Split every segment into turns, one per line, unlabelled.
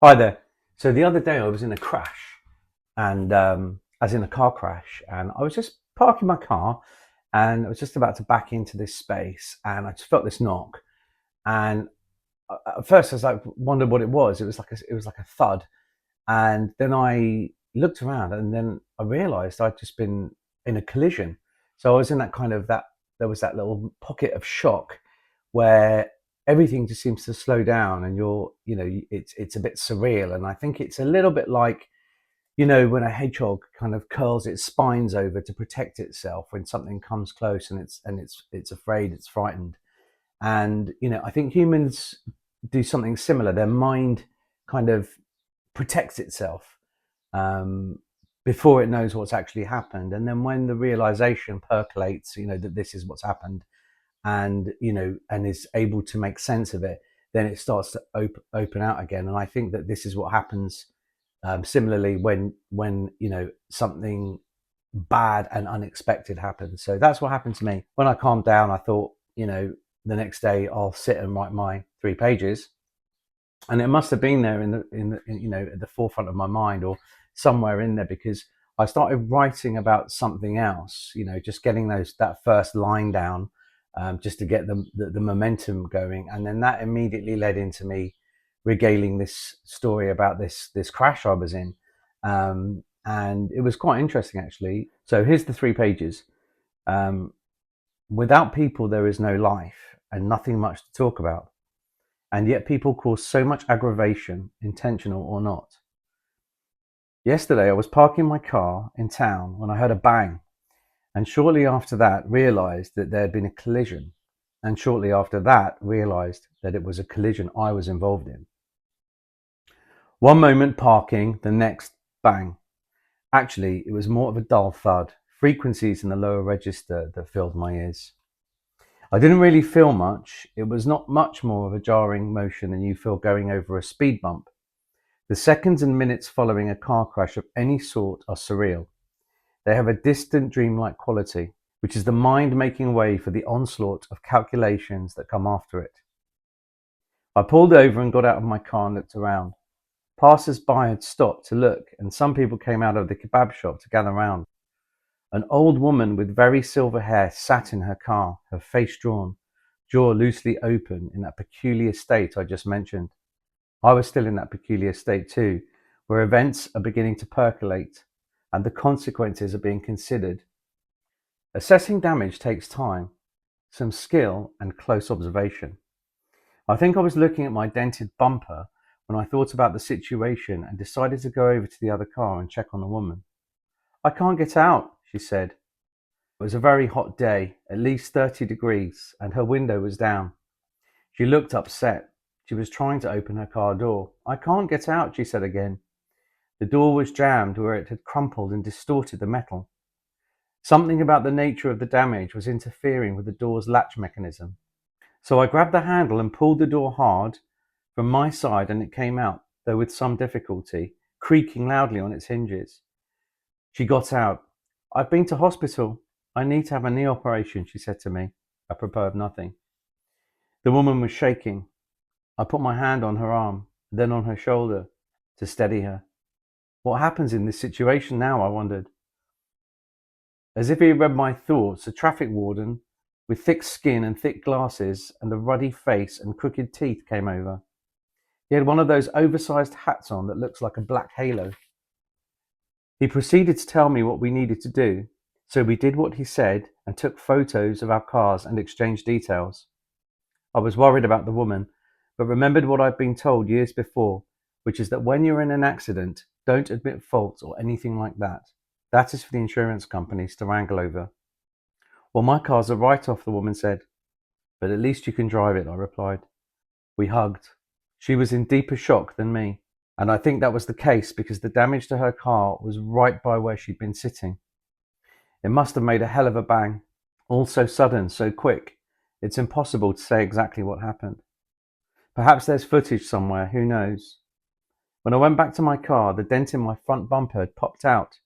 Hi there. So the other day I was in a crash, and as in a car crash, and I was just parking my car, and I was just about to back into this space, and I just felt this knock, and at first I was like, wondered what it was. It was like a thud, and then I looked around, and then I realised I'd just been in a collision. So I was in that kind of that there was that little pocket of shock where everything just seems to slow down, and it's a bit surreal. And I think it's a little bit like, when a hedgehog kind of curls its spines over to protect itself when something comes close, and it's afraid, it's frightened. And I think humans do something similar. Their mind kind of protects itself, um, before it knows what's actually happened. And then when the realization percolates, that this is what's happened, and and is able to make sense of it, then it starts to open out again. And I think that this is what happens, similarly, when something bad and unexpected happens. So that's what happened to me. When I calmed down, I thought, the next day I'll sit and write my 3 pages, and it must have been there at the forefront of my mind, or somewhere in there, because I started writing about something else, just getting that first line down, just to get the momentum going. And then that immediately led into me regaling this story about this crash I was in. And it was quite interesting, actually. So here's the 3 pages. um, Without people there is no life, and nothing much to talk about, and yet people cause so much aggravation, intentional or not. Yesterday I was parking my car in town when I heard a bang, and shortly after that realised that there had been a collision, and shortly after that realised that it was a collision I was involved in. One moment parking, the next bang. Actually, it was more of a dull thud, frequencies in the lower register that filled my ears. I didn't really feel much. It was not much more of a jarring motion than you feel going over a speed bump. The seconds and minutes following a car crash of any sort are surreal. They have a distant, dreamlike quality, which is the mind making way for the onslaught of calculations that come after it. I pulled over and got out of my car and looked around. Passers-by had stopped to look, and some people came out of the kebab shop to gather round. An old woman with very silver hair sat in her car, her face drawn, jaw loosely open, in that peculiar state I just mentioned. I was still in that peculiar state too, where events are beginning to percolate and the consequences are being considered. Assessing damage takes time, some skill, and close observation. I think I was looking at my dented bumper when I thought about the situation and decided to go over to the other car and check on the woman. "I can't get out," she said. It was a very hot day, at least 30 degrees, and her window was down. She looked upset. She was trying to open her car door. "I can't get out," she said again. The door was jammed where it had crumpled and distorted the metal. Something about the nature of the damage was interfering with the door's latch mechanism. So I grabbed the handle and pulled the door hard from my side, and it came out, though with some difficulty, creaking loudly on its hinges. She got out. "I've been to hospital. I need to have a knee operation," she said to me, apropos of nothing. The woman was shaking. I put my hand on her arm, then on her shoulder, to steady her. What happens in this situation now, I wondered. As if he read my thoughts, a traffic warden with thick skin and thick glasses and a ruddy face and crooked teeth came over. He had one of those oversized hats on that looks like a black halo. He proceeded to tell me what we needed to do, so we did what he said and took photos of our cars and exchanged details. I was worried about the woman, but remembered what I'd been told years before, which is that when you're in an accident, don't admit fault or anything like that. That is for the insurance companies to wrangle over. "Well, my car's a write-off," the woman said. "But at least you can drive it," I replied. We hugged. She was in deeper shock than me, and I think that was the case because the damage to her car was right by where she'd been sitting. It must have made a hell of a bang. All so sudden, so quick. It's impossible to say exactly what happened. Perhaps there's footage somewhere, who knows? When I went back to my car, the dent in my front bumper had popped out.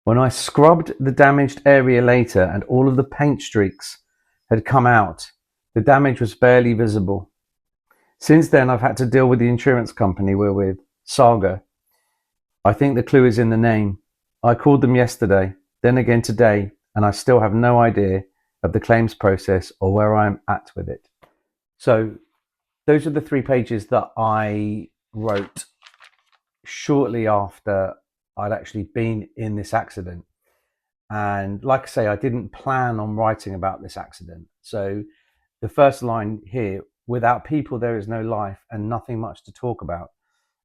When I scrubbed the damaged area later and all of the paint streaks had come out, the damage was barely visible. Since then, I've had to deal with the insurance company we're with, saga. I think the clue is in the name. I called them yesterday, then again today, and I still have no idea of the claims process or where I'm at with it. So those are the 3 pages that I wrote shortly after I'd actually been in this accident. And like I say, I didn't plan on writing about this accident. So the first line here, without people, there is no life and nothing much to talk about.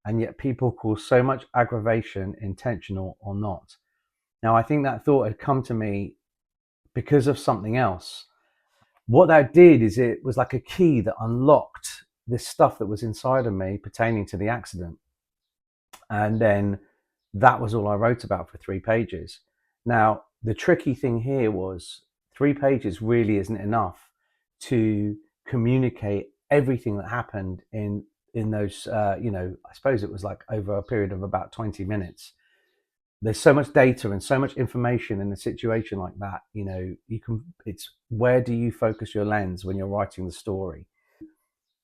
And yet people cause so much aggravation, intentional or not. Now, I think that thought had come to me because of something else. What that did is it was like a key that unlocked this stuff that was inside of me pertaining to the accident. And then that was all I wrote about for 3 pages. Now, the tricky thing here was 3 pages really isn't enough to communicate everything that happened in those, I suppose it was like over a period of about 20 minutes. There's so much data and so much information in a situation like that. It's where do you focus your lens when you're writing the story?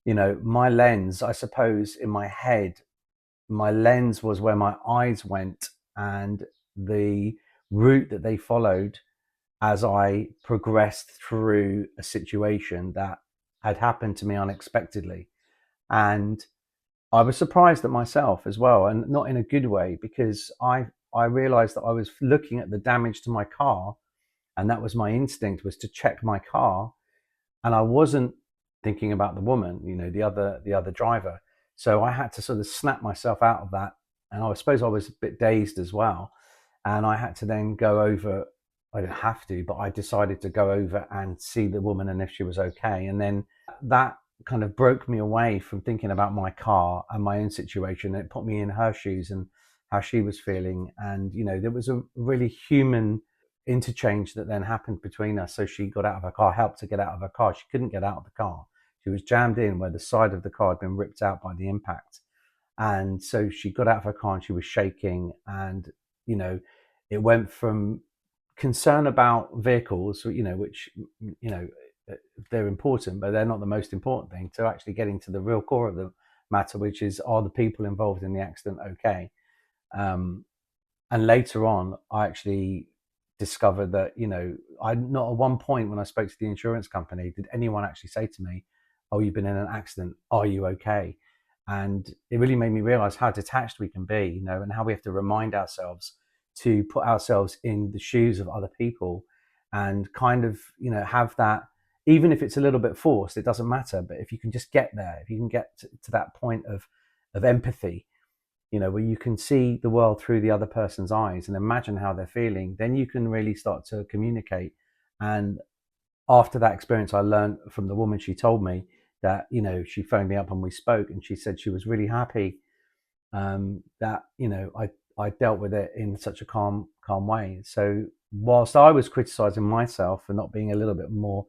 My lens, I suppose, in my head, my lens was where my eyes went and the route that they followed as I progressed through a situation that had happened to me unexpectedly. And I was surprised at myself as well, and not in a good way, because I realized that I was looking at the damage to my car, and that was my instinct, was to check my car, and I wasn't thinking about the woman, the other driver. So I had to sort of snap myself out of that, and I suppose I was a bit dazed as well, and I had to then go over. I didn't have to, but I decided to go over and see the woman and if she was okay. And then that kind of broke me away from thinking about my car and my own situation. It put me in her shoes and how she was feeling. And, there was a really human interchange that then happened between us. So she got out of her car, helped to get out of her car. She couldn't get out of the car. She was jammed in where the side of the car had been ripped out by the impact. And so she got out of her car and she was shaking. And, it went from concern about vehicles, which, they're important, but they're not the most important thing, to actually getting to the real core of the matter, which is, are the people involved in the accident okay? And later on, I actually discovered that, I not at one point when I spoke to the insurance company did anyone actually say to me, "Oh, you've been in an accident. Are you okay?" And it really made me realize how detached we can be, and how we have to remind ourselves to put ourselves in the shoes of other people and kind of, have that, even if it's a little bit forced, it doesn't matter. But if you can just get there, if you can get to that point of empathy, where you can see the world through the other person's eyes and imagine how they're feeling, then you can really start to communicate. And after that experience, I learned from the woman, she told me that, she phoned me up and we spoke, and she said she was really happy that, I dealt with it in such a calm way. So whilst I was criticizing myself for not being a little bit more,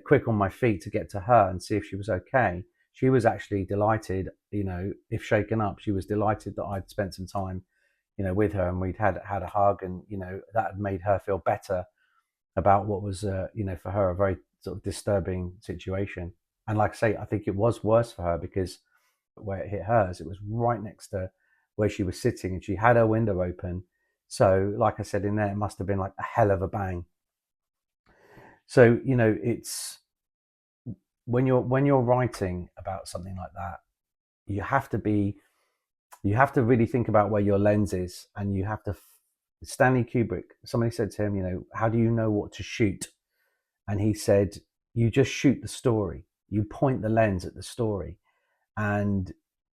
quick on my feet to get to her and see if she was okay, she was actually delighted, if shaken up, she was delighted that I'd spent some time, with her, and we'd had a hug, and, that had made her feel better about what was, for her, a very sort of disturbing situation. And like I say, I think it was worse for her because where it hit hers, it was right next to where she was sitting, and she had her window open. So, like I said, in there, it must have been like a hell of a bang. So, it's when you're writing about something like that, you have to really think about where your lens is, and you have to. Stanley Kubrick, somebody said to him, how do you know what to shoot? And he said, you just shoot the story. You point the lens at the story. And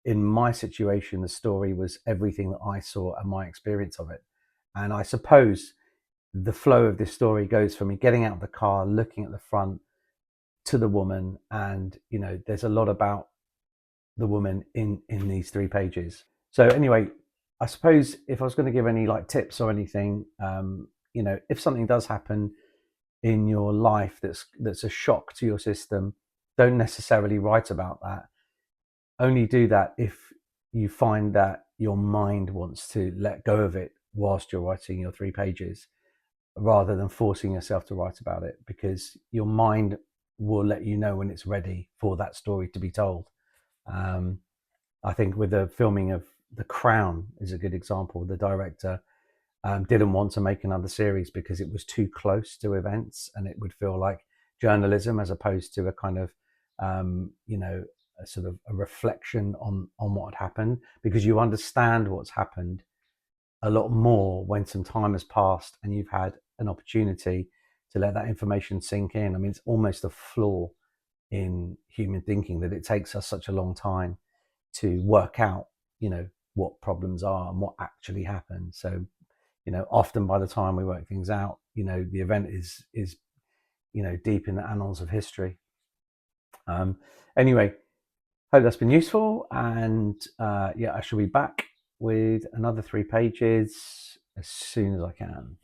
in my situation, the story was everything that I saw and my experience of it. And I suppose the flow of this story goes from me getting out of the car, looking at the front, to the woman. And, there's a lot about the woman in these 3 pages. So anyway, I suppose if I was going to give any like tips or anything, if something does happen in your life that's a shock to your system, don't necessarily write about that. Only do that if you find that your mind wants to let go of it whilst you're writing your 3 pages, rather than forcing yourself to write about it, because your mind will let you know when it's ready for that story to be told. I think with the filming of The Crown is a good example. The director didn't want to make another series because it was too close to events and it would feel like journalism as opposed to a kind of, a sort of a reflection on what had happened, because you understand what's happened a lot more when some time has passed and you've had an opportunity to let that information sink in. I mean, it's almost a flaw in human thinking that it takes us such a long time to work out, what problems are and what actually happened. So, often by the time we work things out, the event is deep in the annals of history. Anyway, hope that's been useful, and I shall be back with another 3 pages as soon as I can.